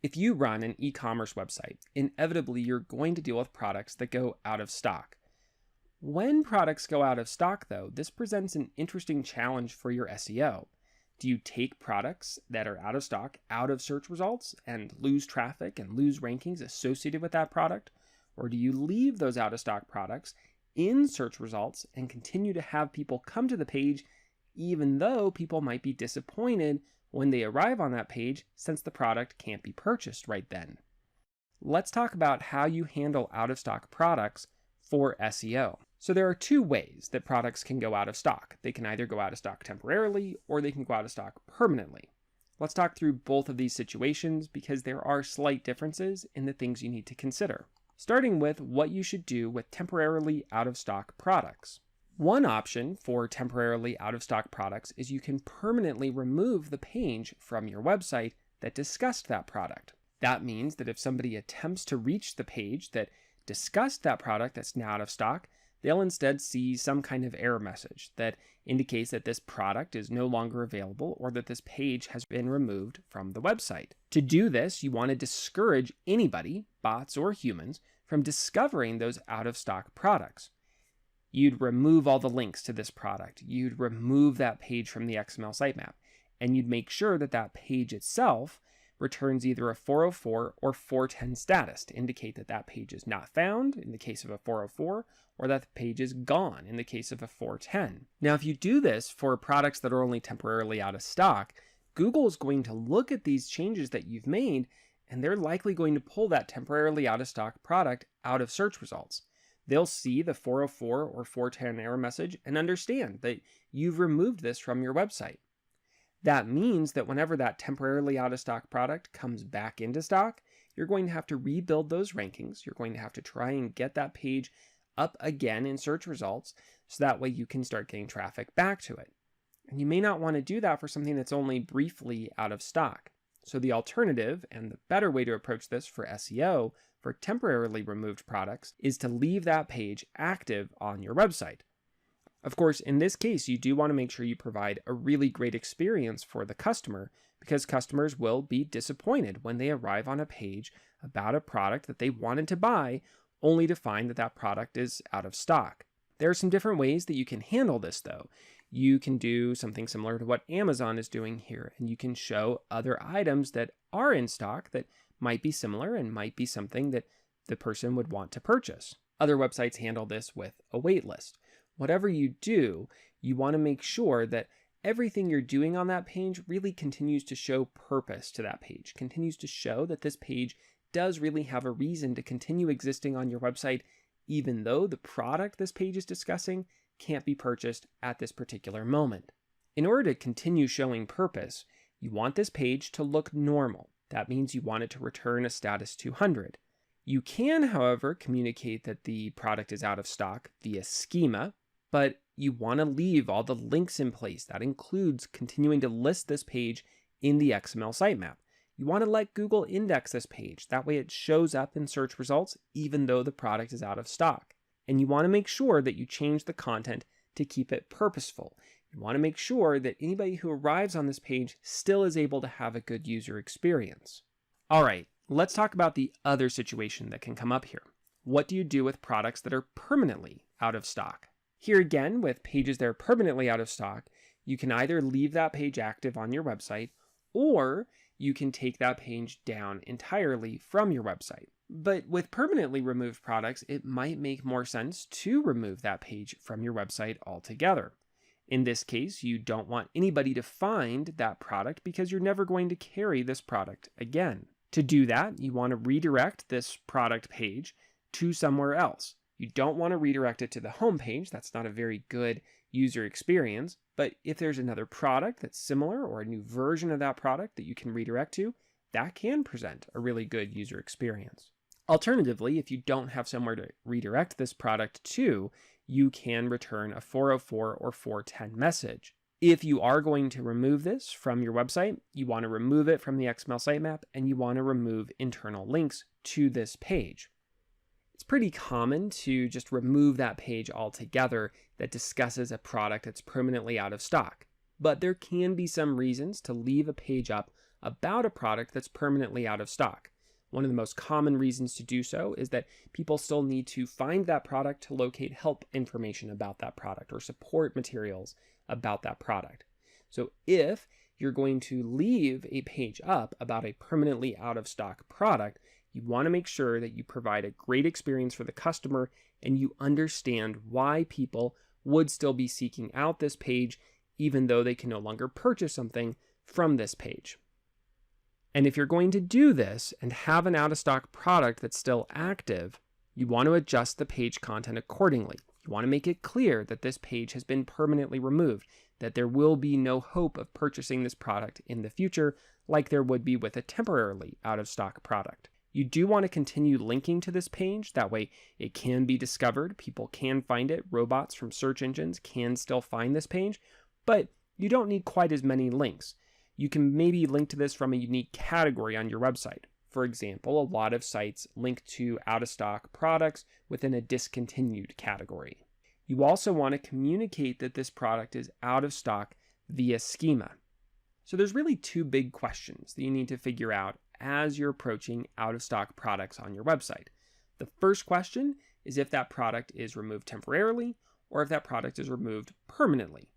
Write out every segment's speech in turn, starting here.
If you run an e-commerce website, inevitably you're going to deal with products that go out of stock. When products go out of stock, though, this presents an interesting challenge for your SEO. Do you take products that are out of stock out of search results and lose traffic and lose rankings associated with that product? Or do you leave those out of stock products in search results and continue to have people come to the page even though people might be disappointed when they arrive on that page since the product can't be purchased right then? Let's talk about how you handle out of stock products for SEO. So there are two ways that products can go out of stock. They can either go out of stock temporarily or they can go out of stock permanently. Let's talk through both of these situations because there are slight differences in the things you need to consider. Starting with what you should do with temporarily out of stock products. One option for temporarily out of stock products is you can permanently remove the page from your website that discussed that product. That means that if somebody attempts to reach the page that discussed that product that's now out of stock, they'll instead see some kind of error message that indicates that this product is no longer available or that this page has been removed from the website. To do this, you want to discourage anybody, bots or humans, from discovering those out of stock products. You'd remove all the links to this product. You'd remove that page from the XML sitemap, and you'd make sure that that page itself returns either a 404 or 410 status to indicate that that page is not found in the case of a 404, or that the page is gone in the case of a 410. Now, if you do this for products that are only temporarily out of stock, Google is going to look at these changes that you've made, and they're likely going to pull that temporarily out of stock product out of search results. They'll see the 404 or 410 error message and understand that you've removed this from your website. That means that whenever that temporarily out of stock product comes back into stock, you're going to have to rebuild those rankings. You're going to have to try and get that page up again in search results so that way you can start getting traffic back to it. And you may not want to do that for something that's only briefly out of stock. So the alternative and the better way to approach this for SEO for temporarily removed products is to leave that page active on your website. Of course, in this case, you do want to make sure you provide a really great experience for the customer because customers will be disappointed when they arrive on a page about a product that they wanted to buy only to find that that product is out of stock. There are some different ways that you can handle this though. You can do something similar to what Amazon is doing here, and you can show other items that are in stock that might be similar and might be something that the person would want to purchase. Other websites handle this with a wait list. Whatever you do, you want to make sure that everything you're doing on that page really continues to show purpose to that page, continues to show that this page does really have a reason to continue existing on your website, even though the product this page is discussing can't be purchased at this particular moment. In order to continue showing purpose, you want this page to look normal. That means you want it to return a status 200. You can, however, communicate that the product is out of stock via schema, but you want to leave all the links in place. That includes continuing to list this page in the XML sitemap. You want to let Google index this page. That way it shows up in search results even though the product is out of stock. And you want to make sure that you change the content to keep it purposeful. You want to make sure that anybody who arrives on this page still is able to have a good user experience. All right, let's talk about the other situation that can come up here. What do you do with products that are permanently out of stock? Here again, with pages that are permanently out of stock, you can either leave that page active on your website, or you can take that page down entirely from your website. But with permanently removed products, it might make more sense to remove that page from your website altogether. In this case, you don't want anybody to find that product because you're never going to carry this product again. To do that, you want to redirect this product page to somewhere else. You don't want to redirect it to the home page. That's not a very good user experience. But if there's another product that's similar or a new version of that product that you can redirect to, that can present a really good user experience. Alternatively, if you don't have somewhere to redirect this product to, you can return a 404 or 410 message. If you are going to remove this from your website, you want to remove it from the XML sitemap and you want to remove internal links to this page. It's pretty common to just remove that page altogether that discusses a product that's permanently out of stock. But there can be some reasons to leave a page up about a product that's permanently out of stock. One of the most common reasons to do so is that people still need to find that product to locate help information about that product or support materials about that product. So if you're going to leave a page up about a permanently out of stock product, you want to make sure that you provide a great experience for the customer and you understand why people would still be seeking out this page even though they can no longer purchase something from this page. And if you're going to do this and have an out-of-stock product that's still active, you want to adjust the page content accordingly. You want to make it clear that this page has been permanently removed, that there will be no hope of purchasing this product in the future like there would be with a temporarily out-of-stock product. You do want to continue linking to this page, that way it can be discovered, people can find it, robots from search engines can still find this page, but you don't need quite as many links. You can maybe link to this from a unique category on your website. For example, a lot of sites link to out-of-stock products within a discontinued category. You also want to communicate that this product is out of stock via schema. So there's really two big questions that you need to figure out as you're approaching out-of-stock products on your website. The first question is if that product is removed temporarily or if that product is removed permanently.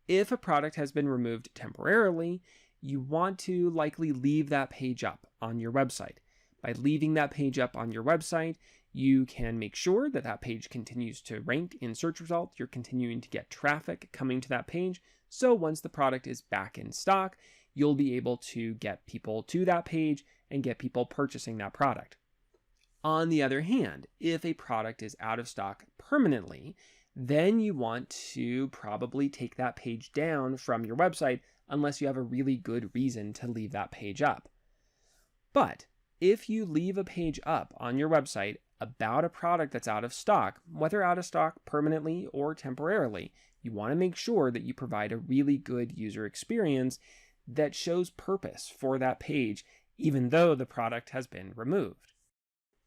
If a product has been removed temporarily, you want to likely leave that page up on your website. By leaving that page up on your website, you can make sure that that page continues to rank in search results. You're continuing to get traffic coming to that page. So once the product is back in stock, you'll be able to get people to that page and get people purchasing that product. On the other hand, if a product is out of stock permanently, then you want to probably take that page down from your website unless you have a really good reason to leave that page up. But if you leave a page up on your website about a product that's out of stock, whether out of stock permanently or temporarily, you want to make sure that you provide a really good user experience that shows purpose for that page, even though the product has been removed.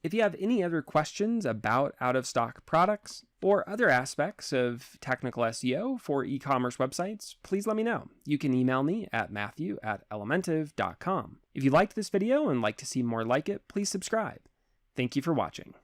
If you have any other questions about out-of-stock products or other aspects of technical SEO for e-commerce websites, please let me know. You can email me at matthew@elementive.com. If you liked this video and like to see more like it, please subscribe. Thank you for watching.